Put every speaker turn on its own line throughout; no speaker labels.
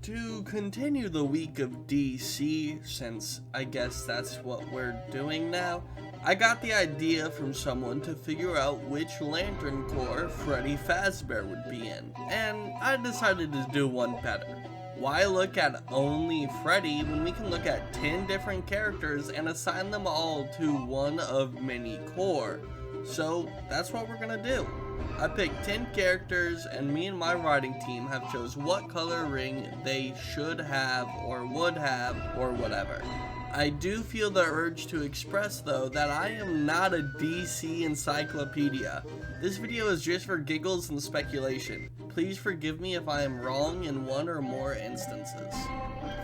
To continue the week of DC, since I guess that's what we're doing now, I got the idea from someone to figure out which Lantern Corps Freddy Fazbear would be in, and I decided to do one better. Why look at only Freddy when we can look at 10 different characters and assign them all to one of many corps? So that's what we're gonna do. I picked 10 characters, and me and my writing team have chose what color ring they should have or would have or whatever. I do feel the urge to express though that I am not a DC encyclopedia. This video is just for giggles and speculation. Please forgive me if I am wrong in one or more instances.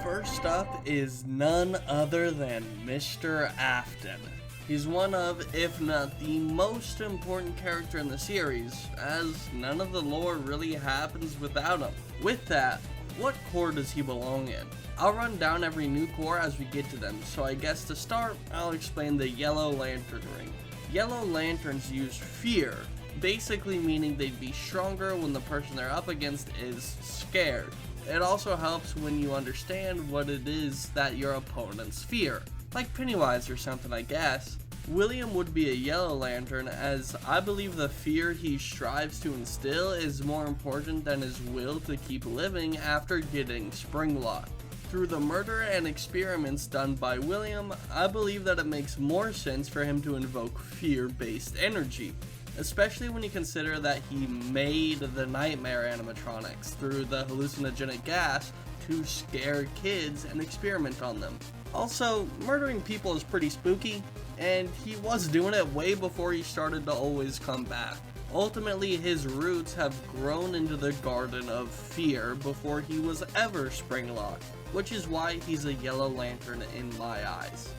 First up is none other than Mr. Afton. He's one of, if not the most important character in the series, as none of the lore really happens without him. With that, what corps does he belong in? I'll run down every new corps as we get to them, so I guess to start, I'll explain the Yellow Lantern Ring. Yellow Lanterns use fear, basically meaning they'd be stronger when the person they're up against is scared. It also helps when you understand what it is that your opponents fear. Like Pennywise or something, I guess. William would be a Yellow Lantern, as I believe the fear he strives to instill is more important than his will to keep living after getting spring-locked. Through the murder and experiments done by William, I believe that it makes more sense for him to invoke fear-based energy, especially when you consider that he made the Nightmare animatronics through the hallucinogenic gas to scare kids and experiment on them. Also, murdering people is pretty spooky, and he was doing it way before he started to always come back. Ultimately, his roots have grown into the Garden of Fear before he was ever spring-locked, which is why he's a Yellow Lantern in my eyes.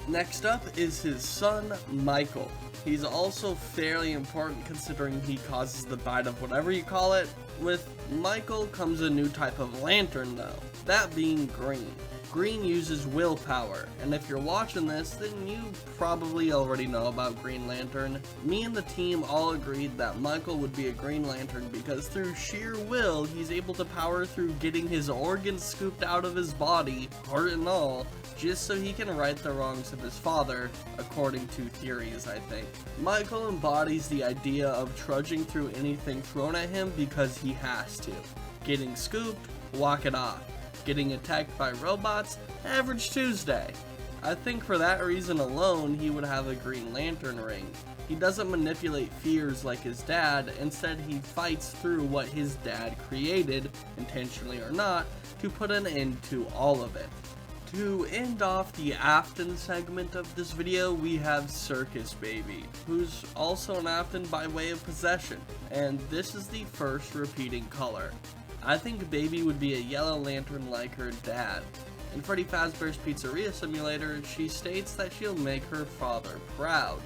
Next up is his son, Michael. He's also fairly important considering he causes the bite of whatever you call it. With Michael comes a new type of lantern though, that being green. Green uses willpower, and if you're watching this, then you probably already know about Green Lantern. Me and the team all agreed that Michael would be a Green Lantern because through sheer will, he's able to power through getting his organs scooped out of his body, heart and all, just so he can right the wrongs of his father, according to theories, I think. Michael embodies the idea of trudging through anything thrown at him because he has to. Getting scooped, walk it off. Getting attacked by robots, average Tuesday. I think for that reason alone, he would have a Green Lantern ring. He doesn't manipulate fears like his dad, instead he fights through what his dad created, intentionally or not, to put an end to all of it. To end off the Afton segment of this video, we have Circus Baby, who's also an Afton by way of possession, and this is the first repeating color. I think Baby would be a Yellow Lantern like her dad. In Freddy Fazbear's Pizzeria Simulator, she states that she'll make her father proud.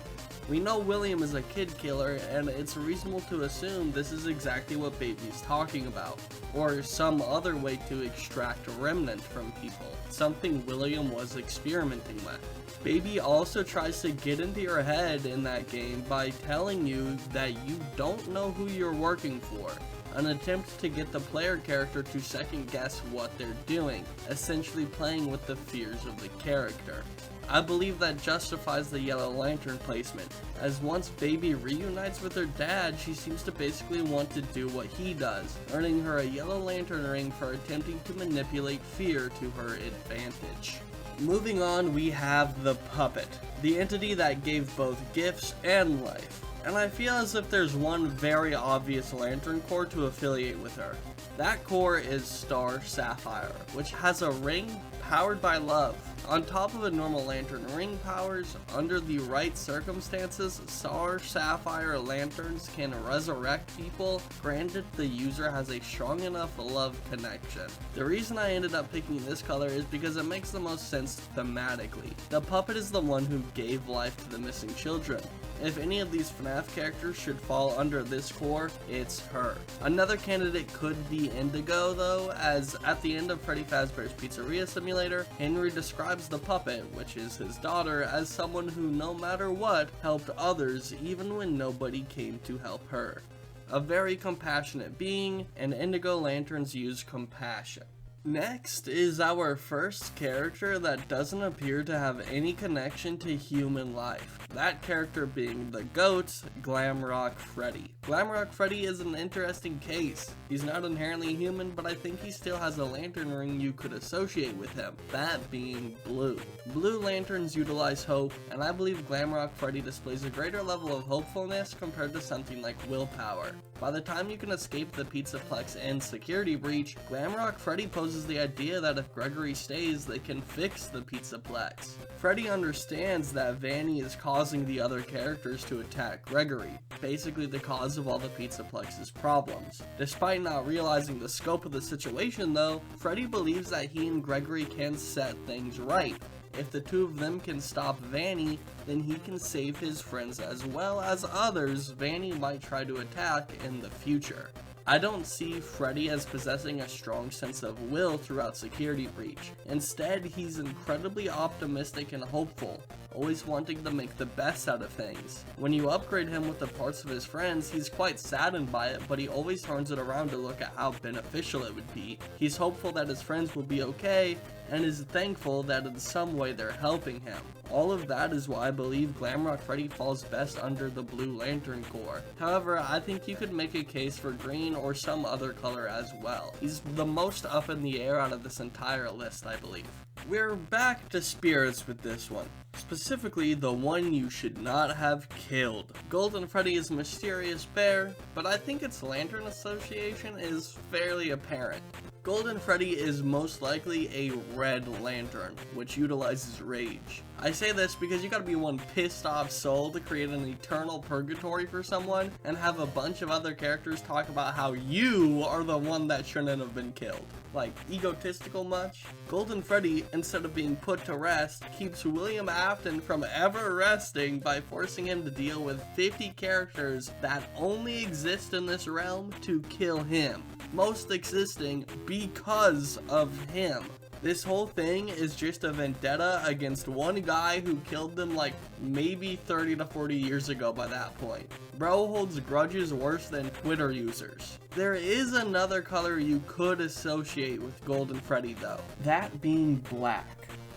We know William is a kid killer, and it's reasonable to assume this is exactly what Baby's talking about, or some other way to extract a remnant from people, something William was experimenting with. Baby also tries to get into your head in that game by telling you that you don't know who you're working for. An attempt to get the player character to second guess what they're doing, essentially playing with the fears of the character. I believe that justifies the Yellow Lantern placement, as once Baby reunites with her dad, she seems to basically want to do what he does, earning her a Yellow Lantern ring for attempting to manipulate fear to her advantage. Moving on, we have the Puppet, the entity that gave both gifts and life. And I feel as if there's one very obvious Lantern Corps to affiliate with her. That corps is Star Sapphire, which has a ring powered by love. On top of a normal lantern ring powers, under the right circumstances, Star Sapphire lanterns can resurrect people, granted the user has a strong enough love connection. The reason I ended up picking this color is because it makes the most sense thematically. The puppet is the one who gave life to the missing children. If any of these Fnaf characters should fall under this corps, it's her. Another candidate could be Indigo though, as at the end of Freddy Fazbear's Pizzeria Simulator, Henry describes the puppet, which is his daughter, as someone who no matter what helped others even when nobody came to help her. A very compassionate being, and Indigo Lanterns use compassion. Next is our first character that doesn't appear to have any connection to human life. That character being the GOAT, Glamrock Freddy. Glamrock Freddy is an interesting case. He's not inherently human, but I think he still has a lantern ring you could associate with him, that being blue. Blue lanterns utilize hope, and I believe Glamrock Freddy displays a greater level of hopefulness compared to something like willpower. By the time you can escape the Pizzaplex and security breach, Glamrock Freddy poses the idea that if Gregory stays, they can fix the Pizzaplex. Freddy understands that Vanny is causing the other characters to attack Gregory, basically the cause of all the Pizzaplex's problems. Despite not realizing the scope of the situation though, Freddy believes that he and Gregory can set things right. If the two of them can stop Vanny, then he can save his friends as well as others Vanny might try to attack in the future. I don't see Freddy as possessing a strong sense of will throughout Security Breach. Instead, he's incredibly optimistic and hopeful, always wanting to make the best out of things. When you upgrade him with the parts of his friends, he's quite saddened by it, but he always turns it around to look at how beneficial it would be. He's hopeful that his friends will be okay, and is thankful that in some way they're helping him. All of that is why I believe Glamrock Freddy falls best under the Blue Lantern Corps. However, I think you could make a case for green or some other color as well. He's the most up in the air out of this entire list, I believe. We're back to spirits with this one. Specifically, the one you should not have killed. Golden Freddy is a mysterious bear, but I think its lantern association is fairly apparent. Golden Freddy is most likely a red lantern, which utilizes rage. I say this because you gotta be one pissed off soul to create an eternal purgatory for someone and have a bunch of other characters talk about how you are the one that shouldn't have been killed. Like, egotistical much? Golden Freddy, instead of being put to rest, keeps William Afton from ever resting by forcing him to deal with 50 characters that only exist in this realm to kill him. Most existing because of him. This whole thing is just a vendetta against one guy who killed them like maybe 30 to 40 years ago by that point. Bro holds grudges worse than Twitter users. There is another color you could associate with Golden Freddy though, that being black.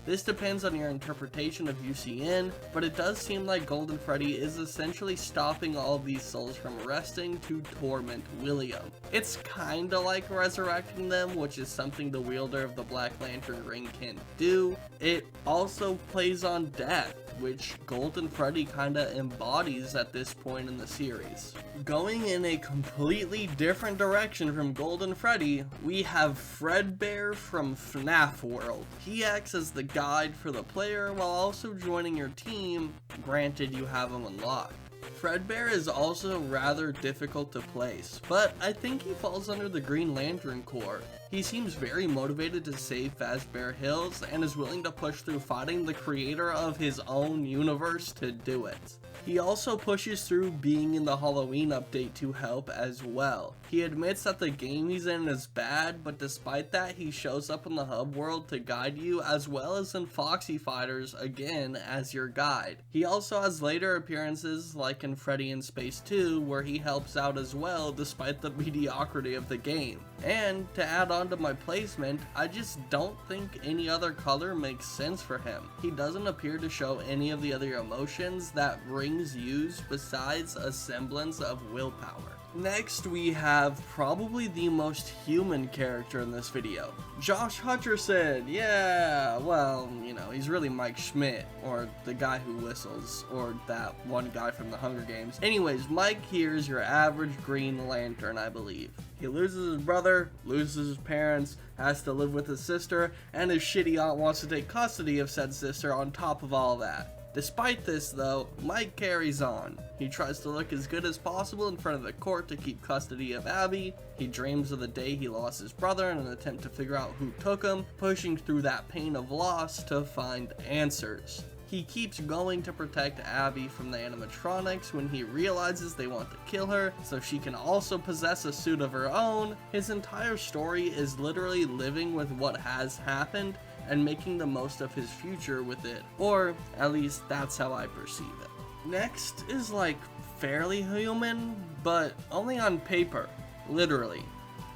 This depends on your interpretation of UCN, but it does seem like Golden Freddy is essentially stopping all of these souls from resting to torment William. It's kinda like resurrecting them, which is something the wielder of the Black Lantern ring can do. It also plays on death, which Golden Freddy kinda embodies at this point in the series. Going in a completely different direction from Golden Freddy, we have Fredbear from Fnaf World. He acts as the guide for the player while also joining your team, granted you have him unlocked. Fredbear is also rather difficult to place, but I think he falls under the Green Lantern Corps. He seems very motivated to save Fazbear Hills and is willing to push through fighting the creator of his own universe to do it. He also pushes through being in the Halloween update to help as well. He admits that the game he's in is bad, but despite that he shows up in the hub world to guide you as well as in Foxy Fighters again as your guide. He also has later appearances like in Freddy in Space 2 where he helps out as well despite the mediocrity of the game. And to add on to my placement, I just don't think any other color makes sense for him. He doesn't appear to show any of the other emotions that rings use besides a semblance of willpower. Next we have probably the most human character in this video, Josh Hutcherson. Yeah, well, you know, he's really Mike Schmidt, or the guy who whistles, or that one guy from the Hunger Games. Anyways, Mike here is your average Green Lantern, I believe. He loses his brother, loses his parents, has to live with his sister, and his shitty aunt wants to take custody of said sister on top of all that. Despite this though, Mike carries on. He tries to look as good as possible in front of the court to keep custody of Abby. He dreams of the day he lost his brother in an attempt to figure out who took him, pushing through that pain of loss to find answers. He keeps going to protect Abby from the animatronics when he realizes they want to kill her so she can also possess a suit of her own. His entire story is literally living with what has happened and making the most of his future with it, or at least that's how I perceive it. Next is like fairly human, but only on paper, literally.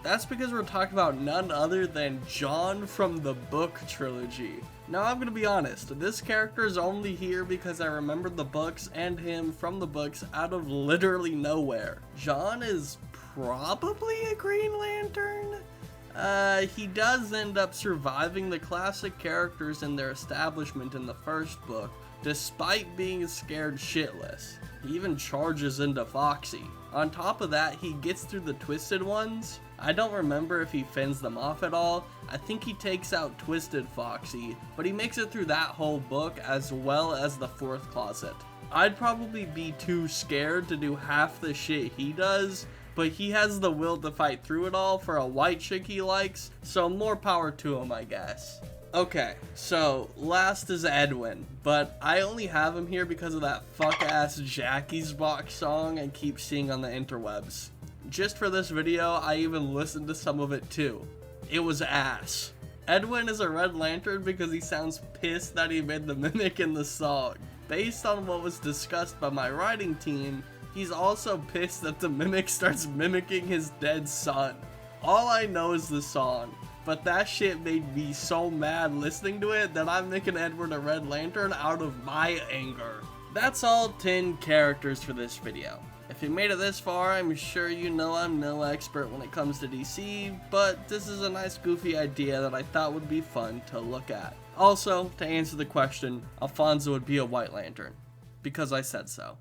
That's because we're talking about none other than John from the book trilogy. Now I'm gonna be honest, this character is only here because I remembered the books and him from the books out of literally nowhere. John is probably a Green Lantern? He does end up surviving the classic characters in their establishment in the first book, despite being scared shitless. He even charges into Foxy. On top of that, he gets through the Twisted Ones. I don't remember if he fends them off at all. I think he takes out Twisted Foxy, but he makes it through that whole book as well as the fourth closet. I'd probably be too scared to do half the shit he does, but he has the will to fight through it all for a white chick he likes, so more power to him, I guess. Okay, so last is Edwin, but I only have him here because of that fuck-ass Jackie's Box song I keep seeing on the interwebs. Just for this video, I even listened to some of it too. It was ass. Edwin is a Red Lantern because he sounds pissed that he made the mimic in the song. Based on what was discussed by my writing team, he's also pissed that the mimic starts mimicking his dead son. All I know is the song, but that shit made me so mad listening to it that I'm making Edward a Red Lantern out of my anger. That's all 10 characters for this video. If you made it this far, I'm sure you know I'm no expert when it comes to DC, but this is a nice goofy idea that I thought would be fun to look at. Also, to answer the question, Alfonso would be a White Lantern, because I said so.